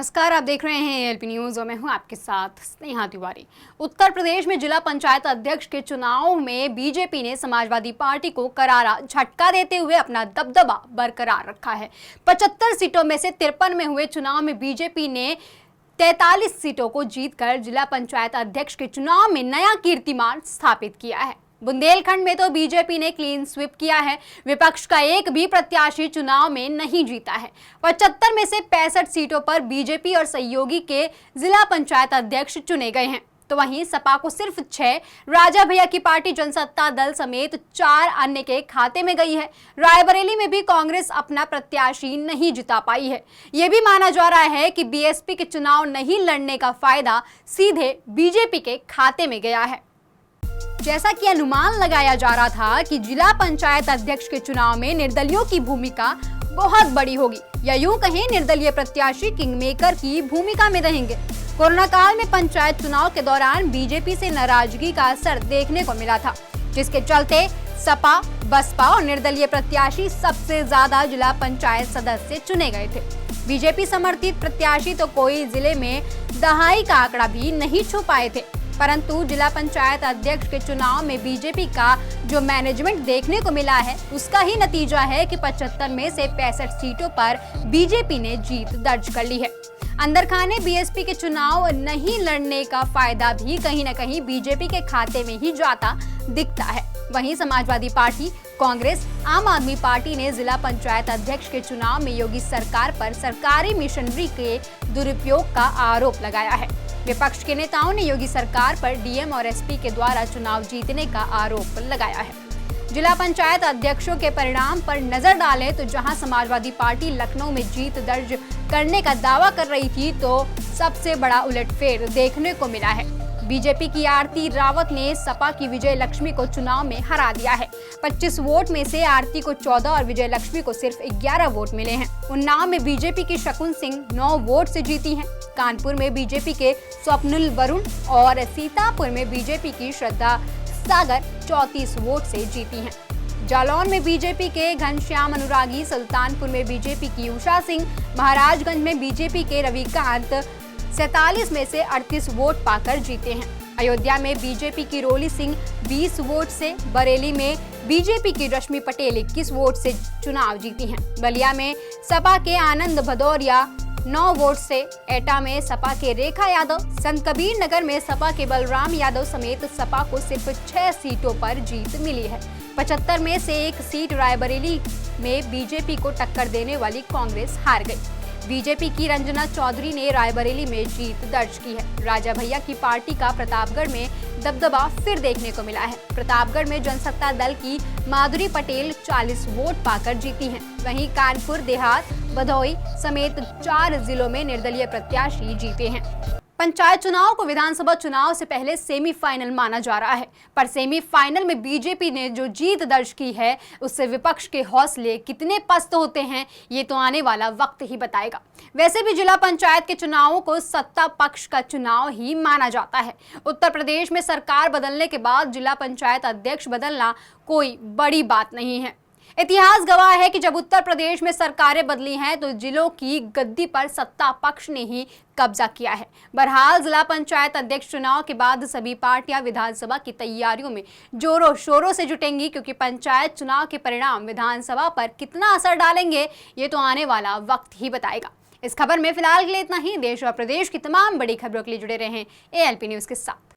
नमस्कार, आप देख रहे हैं एएलपी न्यूज और मैं हूं आपके साथ स्नेहा तिवारी। उत्तर प्रदेश में जिला पंचायत अध्यक्ष के चुनाव में बीजेपी ने समाजवादी पार्टी को करारा झटका देते हुए अपना दबदबा बरकरार रखा है। 75 सीटों में से 53 में हुए चुनाव में बीजेपी ने 43 सीटों को जीतकर जिला पंचायत अध्यक्ष के चुनाव में नया कीर्तिमान स्थापित किया है। बुंदेलखंड में तो बीजेपी ने क्लीन स्वीप किया है। विपक्ष का एक भी प्रत्याशी चुनाव में नहीं जीता है। 75 में से 65 सीटों पर बीजेपी और सहयोगी के जिला पंचायत अध्यक्ष चुने गए हैं, तो वहीं सपा को सिर्फ 6, राजा भैया की पार्टी जनसत्ता दल समेत 4 अन्य के खाते में गई है। रायबरेली में भी कांग्रेस अपना प्रत्याशी नहीं जिता पाई है। यह भी माना जा रहा है कि बीएसपी के चुनाव नहीं लड़ने का फायदा सीधे बीजेपी के खाते में गया है। जैसा कि अनुमान लगाया जा रहा था कि जिला पंचायत अध्यक्ष के चुनाव में निर्दलियों की भूमिका बहुत बड़ी होगी, या यूं कहें निर्दलीय प्रत्याशी किंगमेकर की भूमिका में रहेंगे। कोरोना काल में पंचायत चुनाव के दौरान बीजेपी से नाराजगी का असर देखने को मिला था, जिसके चलते सपा, बसपा और निर्दलीय प्रत्याशी सबसे ज्यादा जिला पंचायत सदस्य चुने गए थे। बीजेपी समर्थित प्रत्याशी तो कोई जिले में दहाई का आंकड़ा भी नहीं छू पाए थे, परंतु जिला पंचायत अध्यक्ष के चुनाव में बीजेपी का जो मैनेजमेंट देखने को मिला है, उसका ही नतीजा है कि 75 में से 65 सीटों पर बीजेपी ने जीत दर्ज कर ली है। अंदर खाने बीएसपी के चुनाव नहीं लड़ने का फायदा भी कहीं न कहीं बीजेपी के खाते में ही जाता दिखता है। वहीं समाजवादी पार्टी, कांग्रेस, आम आदमी पार्टी ने जिला पंचायत अध्यक्ष के चुनाव में योगी सरकार पर सरकारी मिशनरी के दुरुपयोग का आरोप लगाया है। विपक्ष के नेताओं ने योगी सरकार पर डीएम और एसपी के द्वारा चुनाव जीतने का आरोप लगाया है। जिला पंचायत अध्यक्षों के परिणाम पर नजर डालें तो जहां समाजवादी पार्टी लखनऊ में जीत दर्ज करने का दावा कर रही थी, तो सबसे बड़ा उलटफेर देखने को मिला है। बीजेपी की आरती रावत ने सपा की विजय लक्ष्मी को चुनाव में हरा दिया है। 25 वोट में से आरती को 14 और विजय लक्ष्मी को सिर्फ 11 वोट मिले हैं। उन्नाव में बीजेपी की शकुन सिंह 9 वोट से जीती हैं। कानपुर में बीजेपी के स्वप्नुल वरुण और सीतापुर में बीजेपी की श्रद्धा सागर 34 वोट से जीती हैं। जालौन में बीजेपी के घनश्याम अनुरागी, सुल्तानपुर में बीजेपी की उषा सिंह, महाराजगंज में बीजेपी के रविकांत 47 में से 38 वोट पाकर जीते हैं। अयोध्या में बीजेपी की रोली सिंह 20 वोट से, बरेली में बीजेपी की रश्मि पटेल 21 वोट से चुनाव जीती हैं। बलिया में सपा के आनंद भदौरिया 9 वोट से, एटा में सपा के रेखा यादव, संत कबीर नगर में सपा के बलराम यादव समेत सपा को सिर्फ 6 सीटों पर जीत मिली है। 75 में से 1 सीट रायबरेली में बीजेपी को टक्कर देने वाली कांग्रेस हार गई। बीजेपी की रंजना चौधरी ने रायबरेली में जीत दर्ज की है। राजा भैया की पार्टी का प्रतापगढ़ में दबदबा फिर देखने को मिला है। प्रतापगढ़ में जनसत्ता दल की माधुरी पटेल 40 वोट पाकर जीती हैं। वहीं कानपुर देहात, भदोई समेत 4 जिलों में निर्दलीय प्रत्याशी जीते हैं। पंचायत चुनाव को विधानसभा चुनाव से पहले सेमीफाइनल माना जा रहा है, पर सेमीफाइनल में बीजेपी ने जो जीत दर्ज की है, उससे विपक्ष के हौसले कितने पस्त होते हैं, ये तो आने वाला वक्त ही बताएगा। वैसे भी जिला पंचायत के चुनावों को सत्ता पक्ष का चुनाव ही माना जाता है। उत्तर प्रदेश में सरकार बदलने के बाद जिला पंचायत अध्यक्ष बदलना कोई बड़ी बात नहीं है। इतिहास गवाह है कि जब उत्तर प्रदेश में सरकारें बदली हैं, तो जिलों की गद्दी पर सत्ता पक्ष ने ही कब्जा किया है। बहरहाल जिला पंचायत अध्यक्ष चुनाव के बाद सभी पार्टियां विधानसभा की तैयारियों में जोरों शोरों से जुटेंगी, क्योंकि पंचायत चुनाव के परिणाम विधानसभा पर कितना असर डालेंगे, ये तो आने वाला वक्त ही बताएगा। इस खबर में फिलहाल के लिए इतना ही। देश और प्रदेश की तमाम बड़ी खबरों के लिए जुड़े रहें एएलपी न्यूज के साथ।